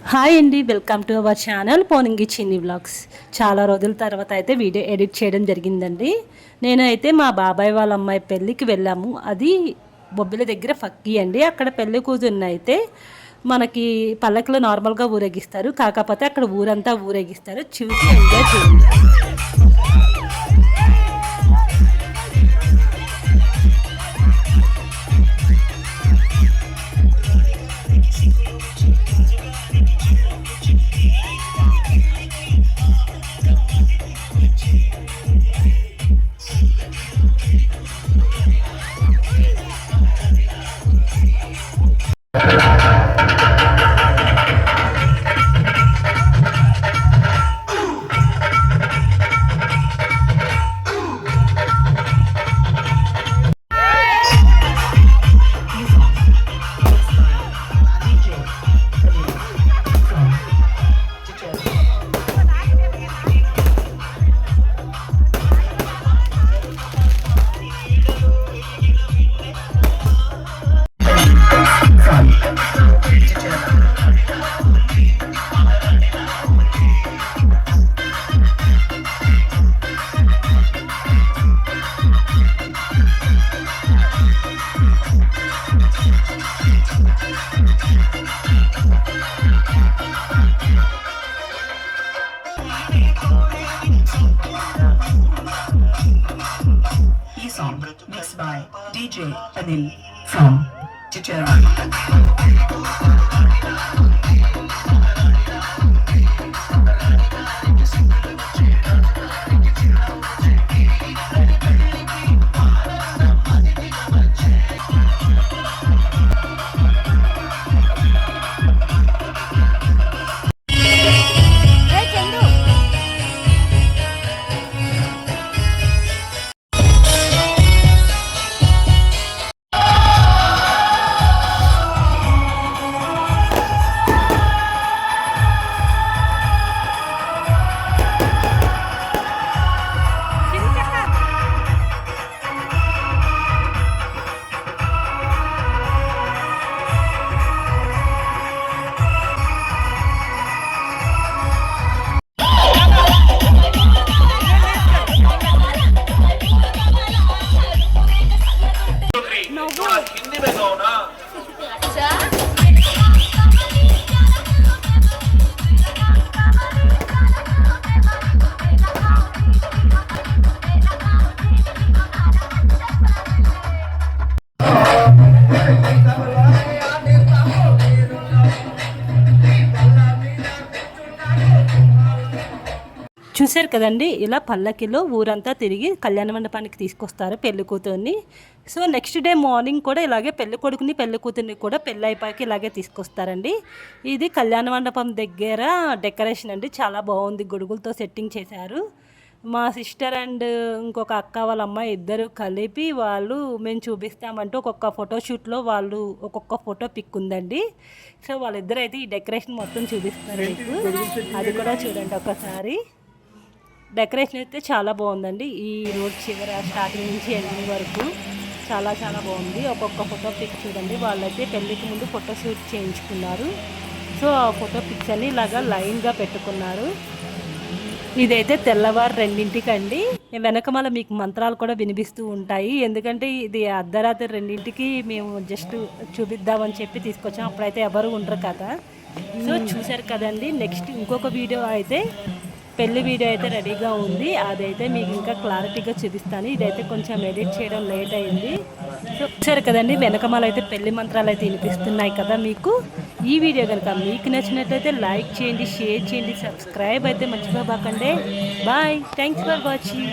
Hi అండి, welcome to our channel పోనింగి చిన్ని vlogs. చాలా రోజుల తర్వాత అయితే వీడియో ఎడిట్ చేయడం జరిగిందండి. నేనైతే మా బాబాయ్ వాళ్ళ అమ్మాయి పెళ్ళికి వెళ్ళాము. అది బొబ్బిల దగ్గర ఫక్కీ అండి. అక్కడ పెళ్లి కూతురుని అయితే మనకి పల్లకిలో నార్మల్గా ఊరేగిస్తారు, కాకపోతే అక్కడ ఊరంతా ఊరేగిస్తారు. చూసి ఎంజాయ్ చేయండి. Song mixed by DJ Anil from Chichara. చూశారు కదండి, ఇలా పల్లకిలో ఊరంతా తిరిగి కళ్యాణ మండపానికి తీసుకొస్తారు పెళ్లి కూతుర్ని. సో నెక్స్ట్ డే మార్నింగ్ కూడా ఇలాగే పెళ్లి కొడుకుని పెళ్లి కూతుర్ని కూడా పెళ్ళి అయిపోయాక ఇలాగే తీసుకొస్తారండి. ఇది కళ్యాణ మండపం దగ్గర డెకరేషన్ అండి, చాలా బాగుంది. గొడుగులతో సెట్టింగ్ చేశారు. మా సిస్టర్ అండ్ ఇంకొక అక్క వాళ్ళ అమ్మాయి ఇద్దరు కలిపి వాళ్ళు మేము చూపిస్తామంటూ ఒక్కొక్క ఫోటోషూట్లో వాళ్ళు ఒక్కొక్క ఫోటో పిక్ ఉందండి. సో వాళ్ళిద్దరు అయితే ఈ డెకరేషన్ మొత్తం చూపిస్తారు మీకు. అది కూడా చూడండి ఒకసారి. డెకరేషన్ అయితే చాలా బాగుందండి. ఈ రోడ్ చివర స్టార్టింగ్ నుంచి ఎండింగ్ వరకు చాలా చాలా బాగుంది. ఒక్కొక్క ఫోటో పిక్ చూడండి. వాళ్ళైతే పెళ్ళికి ముందు ఫోటో షూట్ చేయించుకున్నారు. సో ఆ ఫోటో పిక్స్ అన్ని ఇలాగా లైన్గా పెట్టుకున్నారు. ఇదైతే తెల్లవారు 2ంటికండి. వెనకమాల మీకు మంత్రాలు కూడా వినిపిస్తూ ఉంటాయి, ఎందుకంటే ఇది అర్ధరాత్రి 2ంటికి మేము జస్ట్ చూపిద్దామని చెప్పి తీసుకొచ్చాం. అప్పుడైతే ఎవరు ఉండరు కదా. సో చూశారు కదండి. నెక్స్ట్ ఇంకొక వీడియో అయితే పెళ్లి వీడియో అయితే రెడీగా ఉంది. అదైతే మీకు ఇంకా క్లారిటీగా చూపిస్తాను. ఇదైతే కొంచెం ఎడిట్ చేయడం లేట్ అయింది. సో చూసారు కదండి, వెనకమాల అయితే పెళ్లి మంత్రాలు అయితే వినిపిస్తున్నాయి కదా మీకు. ఈ వీడియో కనుక మీకు నచ్చినట్లయితే లైక్ చేయండి, షేర్ చేయండి, సబ్స్క్రైబ్ అయితే మర్చిపోబాకండి. Bye, thanks for watching.